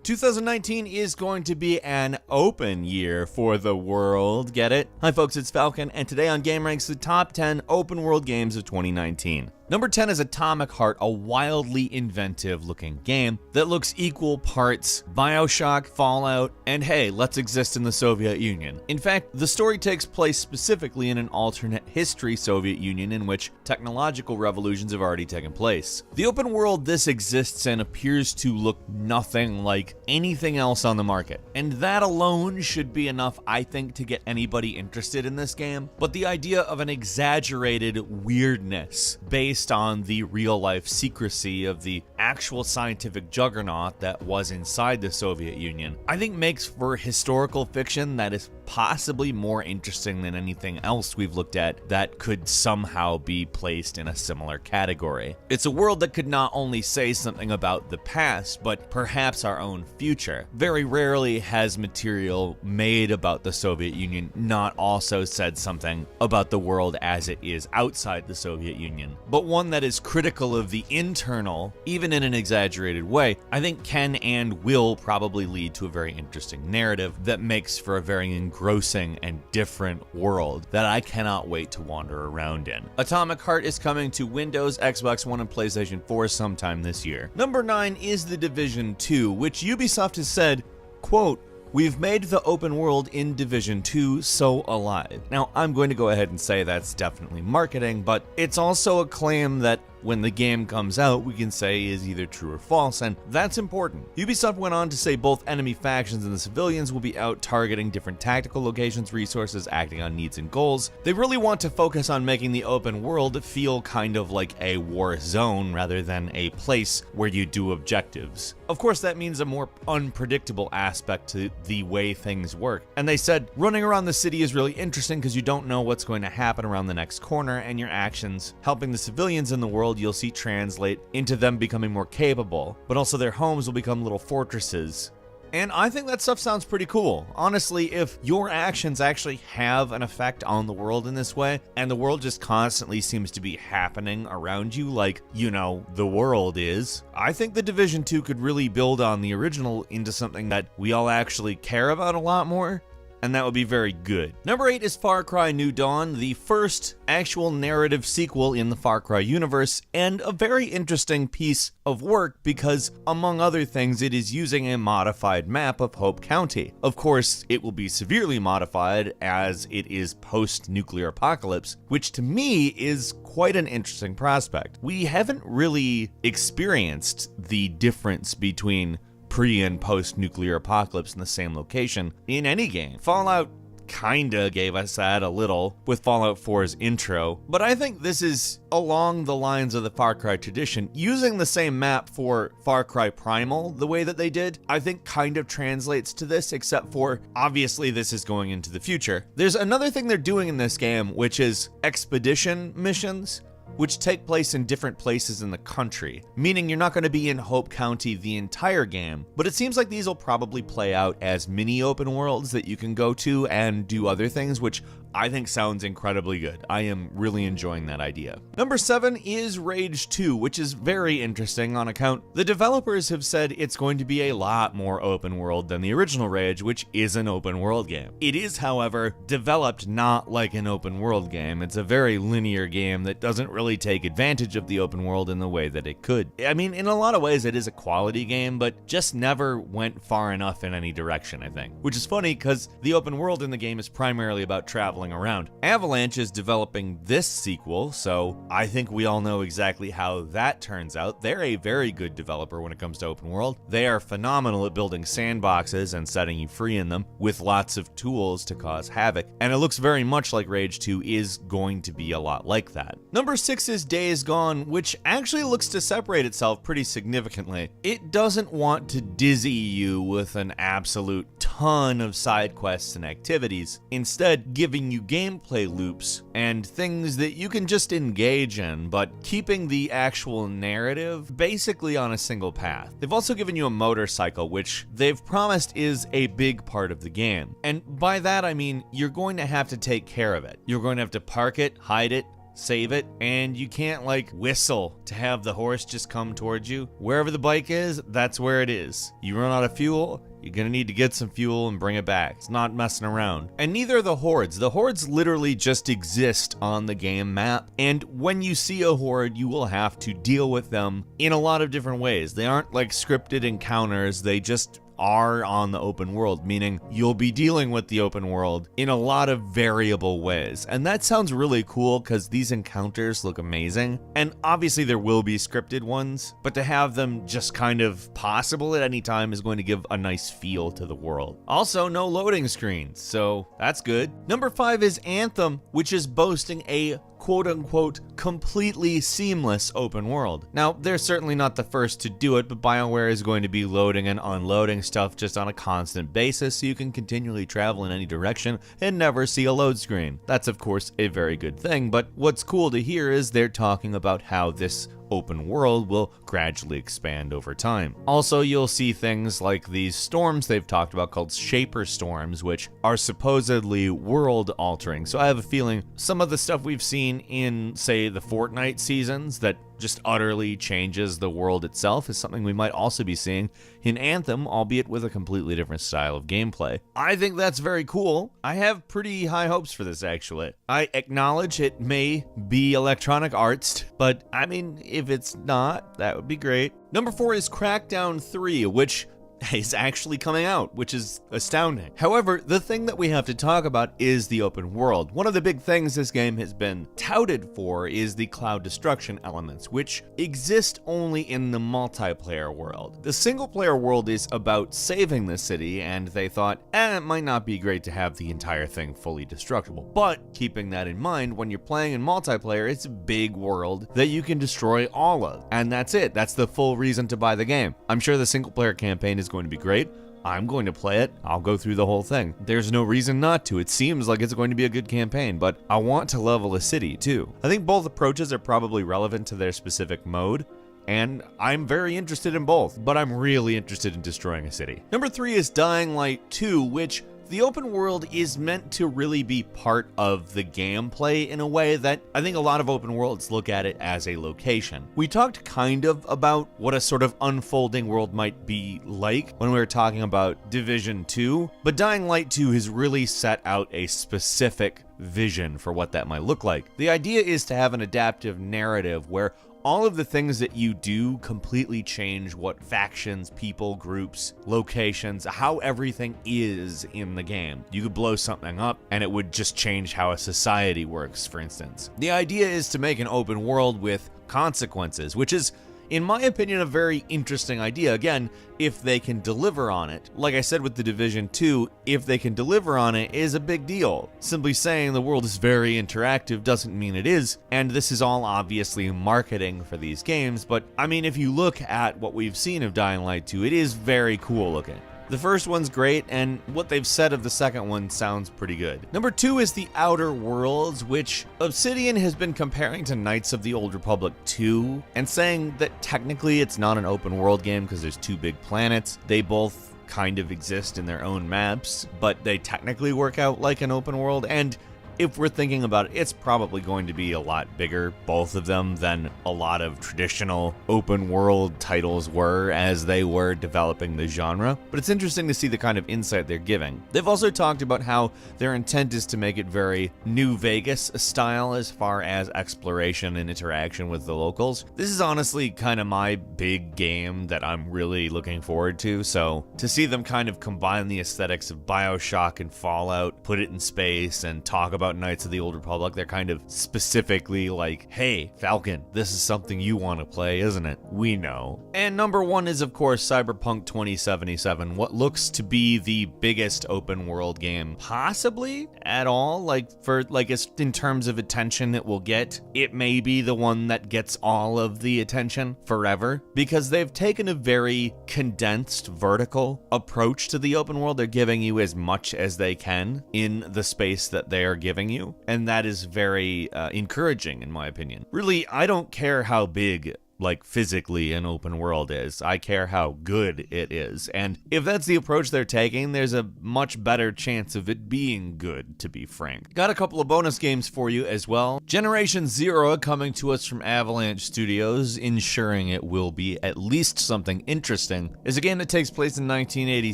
2019 is going to be an open year for the world, get it? Hi folks, it's Falcon, and today on GameRanks, the top 10 open world games of 2019. Number 10 is Atomic Heart, a wildly inventive looking game that looks equal parts BioShock, Fallout, and hey, let's exist in the Soviet Union. In fact, the story takes place specifically in an alternate history Soviet Union in which technological revolutions have already taken place. The open world this exists in appears to look nothing like anything else on the market, and that alone should be enough, I think, to get anybody interested in this game. But the idea of an exaggerated weirdness based on the real-life secrecy of the actual scientific juggernaut that was inside the Soviet Union, I think makes for historical fiction that is possibly more interesting than anything else we've looked at that could somehow be placed in a similar category. It's a world that could not only say something about the past, but perhaps our own future. Very rarely has material made about the Soviet Union not also said something about the world as it is outside the Soviet Union, but one that is critical of the internal, even in an exaggerated way, I think can and will probably lead to a very interesting narrative that makes for a very engrossing and different world that I cannot wait to wander around in. Atomic Heart is coming to Windows, Xbox One, and PlayStation 4 sometime this year. Number 9 is The Division 2, which Ubisoft has said, quote, "We've made the open world in Division 2 so alive." Now, I'm going to go ahead and say that's definitely marketing, but it's also a claim that when the game comes out, we can say is either true or false, and that's important. Ubisoft went on to say both enemy factions and the civilians will be out targeting different tactical locations, resources, acting on needs and goals. They really want to focus on making the open world feel kind of like a war zone rather than a place where you do objectives. Of course, that means a more unpredictable aspect to the way things work. And they said, running around the city is really interesting because you don't know what's going to happen around the next corner, and your actions helping the civilians in the world you'll see translate into them becoming more capable, but also their homes will become little fortresses. And I think that stuff sounds pretty cool. Honestly, if your actions actually have an effect on the world in this way, and the world just constantly seems to be happening around you like, you know, the world is, I think The Division 2 could really build on the original into something that we all actually care about a lot more. And that would be very good. Number 8 is Far Cry New Dawn, the first actual narrative sequel in the Far Cry universe, and a very interesting piece of work because, among other things, it is using a modified map of Hope County. Of course, it will be severely modified as it is post-nuclear apocalypse, which to me is quite an interesting prospect. We haven't really experienced the difference between pre- and post-nuclear apocalypse in the same location in any game. Fallout kinda gave us that a little with Fallout 4's intro, but I think this is along the lines of the Far Cry tradition. Using the same map for Far Cry Primal the way that they did, I think kind of translates to this, except for obviously this is going into the future. There's another thing they're doing in this game, which is expedition missions, which take place in different places in the country, meaning you're not going to be in Hope County the entire game, but it seems like these will probably play out as mini open worlds that you can go to and do other things, which I think sounds incredibly good. I am really enjoying that idea. Number 7 is Rage 2, which is very interesting on account the developers have said it's going to be a lot more open world than the original Rage, which is an open world game. It is, however, developed not like an open world game. It's a very linear game that doesn't really take advantage of the open world in the way that it could. I mean, in a lot of ways it is a quality game, but just never went far enough in any direction, I think. Which is funny because the open world in the game is primarily about traveling around. Avalanche is developing this sequel, so I think we all know exactly how that turns out. They're a very good developer when it comes to open world. They are phenomenal at building sandboxes and setting you free in them with lots of tools to cause havoc, and it looks very much like Rage 2 is going to be a lot like that. Number 6 is Days Gone, which actually looks to separate itself pretty significantly. It doesn't want to dizzy you with an absolute ton of side quests and activities, instead giving you gameplay loops and things that you can just engage in, but keeping the actual narrative basically on a single path. They've also given you a motorcycle, which they've promised is a big part of the game. And by that I mean you're going to have to take care of it. You're going to have to park it, hide it, save it, and you can't like whistle to have the horse just come towards you. Wherever the bike is, that's where it is. You run out of fuel, you're gonna need to get some fuel and bring it back. It's not messing around. And neither are the hordes. The hordes literally just exist on the game map, and when you see a horde, you will have to deal with them in a lot of different ways. They aren't like scripted encounters, they just are on the open world, meaning you'll be dealing with the open world in a lot of variable ways. And that sounds really cool because these encounters look amazing. And obviously there will be scripted ones, but to have them just kind of possible at any time is going to give a nice feel to the world. Also, no loading screens, so that's good. Number 5 is Anthem, which is boasting a quote-unquote completely seamless open world. Now, they're certainly not the first to do it, but BioWare is going to be loading and unloading stuff just on a constant basis, so you can continually travel in any direction and never see a load screen. That's of course a very good thing, but what's cool to hear is they're talking about how this open world will gradually expand over time. Also, you'll see things like these storms they've talked about called Shaper Storms, which are supposedly world altering. So I have a feeling some of the stuff we've seen in, say, the Fortnite seasons that just utterly changes the world itself is something we might also be seeing in Anthem, albeit with a completely different style of gameplay. I think that's very cool. I have pretty high hopes for this, actually. I acknowledge it may be Electronic Arts, but I mean, if it's not, that would be great. Number 4 is Crackdown 3, which is actually coming out, which is astounding. However, the thing that we have to talk about is the open world. One of the big things this game has been touted for is the cloud destruction elements, which exist only in the multiplayer world. The single player world is about saving the city, and they thought, it might not be great to have the entire thing fully destructible. But keeping that in mind, when you're playing in multiplayer, it's a big world that you can destroy all of. And that's it. That's the full reason to buy the game. I'm sure the single player campaign is going to be great. I'm going to play it. I'll go through the whole thing. There's no reason not to. It seems like it's going to be a good campaign, but I want to level a city too. I think both approaches are probably relevant to their specific mode, and I'm very interested in both, but I'm really interested in destroying a city. Number 3 is Dying Light 2, which the open world is meant to really be part of the gameplay in a way that I think a lot of open worlds look at it as a location. We talked kind of about what a sort of unfolding world might be like when we were talking about Division 2, but Dying Light 2 has really set out a specific vision for what that might look like. The idea is to have an adaptive narrative where all of the things that you do completely change what factions, people, groups, locations, how everything is in the game. You could blow something up and it would just change how a society works, for instance. The idea is to make an open world with consequences, which is, in my opinion, a very interesting idea. Again, if they can deliver on it. Like I said with the Division 2, if they can deliver on it is a big deal. Simply saying the world is very interactive doesn't mean it is, and this is all obviously marketing for these games, but I mean, if you look at what we've seen of Dying Light 2, it is very cool looking. The first one's great, and what they've said of the second one sounds pretty good. Number 2 is The Outer Worlds, which Obsidian has been comparing to Knights of the Old Republic 2, and saying that technically it's not an open world game because there's 2 big planets. They both kind of exist in their own maps, but they technically work out like an open world, and if we're thinking about it, it's probably going to be a lot bigger, both of them, than a lot of traditional open world titles were as they were developing the genre. But it's interesting to see the kind of insight they're giving. They've also talked about how their intent is to make it very New Vegas style as far as exploration and interaction with the locals. This is honestly kind of my big game that I'm really looking forward to, so to see them kind of combine the aesthetics of BioShock and Fallout, put it in space, and talk about Knights of the Old Republic, they're kind of specifically like, hey, Falcon, this is something you want to play, isn't it? We know. And number 1 is, of course, Cyberpunk 2077, what looks to be the biggest open world game possibly at all, in terms of attention it will get. It may be the one that gets all of the attention forever, because they've taken a very condensed vertical approach to the open world. They're giving you as much as they can in the space that they are giving you, and that is very encouraging in my opinion. Really, I don't care how big like physically an open world is. I care how good it is. And if that's the approach they're taking, there's a much better chance of it being good, to be frank. Got a couple of bonus games for you as well. Generation Zero coming to us from Avalanche Studios, ensuring it will be at least something interesting, is a game that takes place in 1980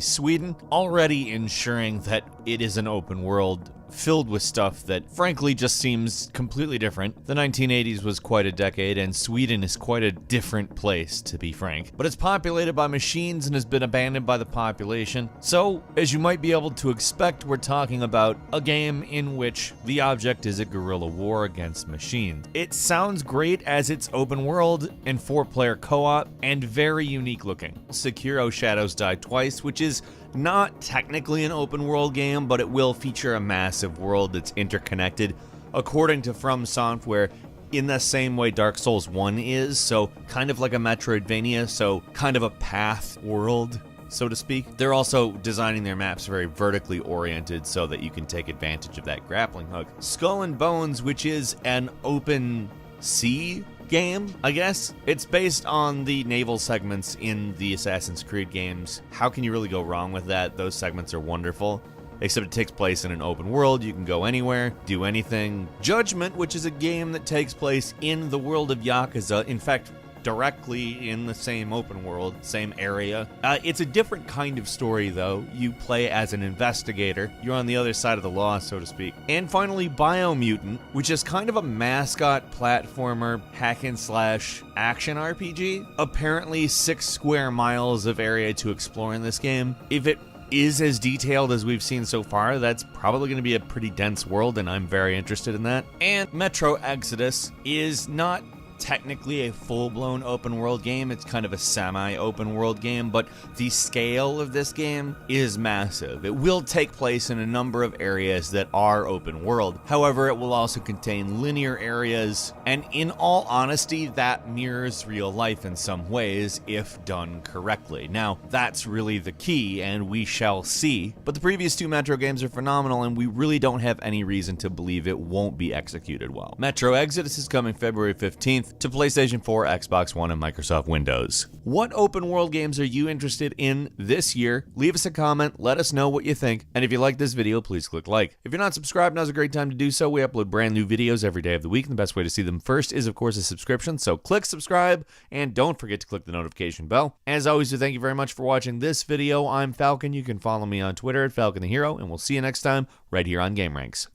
Sweden, already ensuring that it is an open world filled with stuff that frankly just seems completely different. The 1980s was quite a decade, and Sweden is quite a different place, to be frank. But it's populated by machines and has been abandoned by the population. So, as you might be able to expect, we're talking about a game in which the object is a guerrilla war against machines. It sounds great as it's open world and 4-player co-op and very unique looking. Sekiro Shadows Die Twice, which is not technically an open world game, but it will feature a massive world that's interconnected, according to From Software, in the same way Dark Souls 1 is, so kind of like a Metroidvania, so kind of a path world, so to speak. They're also designing their maps very vertically oriented so that you can take advantage of that grappling hook. Skull and Bones, which is an open sea game, I guess. It's based on the naval segments in the Assassin's Creed games. How can you really go wrong with that? Those segments are wonderful. Except it takes place in an open world. You can go anywhere, do anything. Judgment, which is a game that takes place in the world of Yakuza. In fact, directly in the same open world, same area. It's a different kind of story, though. You play as an investigator. You're on the other side of the law, so to speak. And finally, Biomutant, which is kind of a mascot platformer hack-and-slash action RPG. Apparently 6 square miles of area to explore in this game. If it is as detailed as we've seen so far, that's probably going to be a pretty dense world, and I'm very interested in that. And Metro Exodus is not technically a full-blown open world game. It's kind of a semi-open world game, but the scale of this game is massive. It will take place in a number of areas that are open world. However, it will also contain linear areas, and in all honesty, that mirrors real life in some ways if done correctly. Now, that's really the key, and we shall see. But the previous 2 Metro games are phenomenal, and we really don't have any reason to believe it won't be executed well. Metro Exodus is coming February 15th to PlayStation 4, Xbox One, and Microsoft Windows. What open world games are you interested in this year? Leave us a comment, let us know what you think, and if you like this video, please click like. If you're not subscribed, now's a great time to do so. We upload brand new videos every day of the week, and the best way to see them first is, of course, a subscription, so click subscribe, and don't forget to click the notification bell. As always, we thank you very much for watching this video. I'm Falcon. You can follow me on Twitter at Falcon the Hero, and we'll see you next time right here on GameRanks.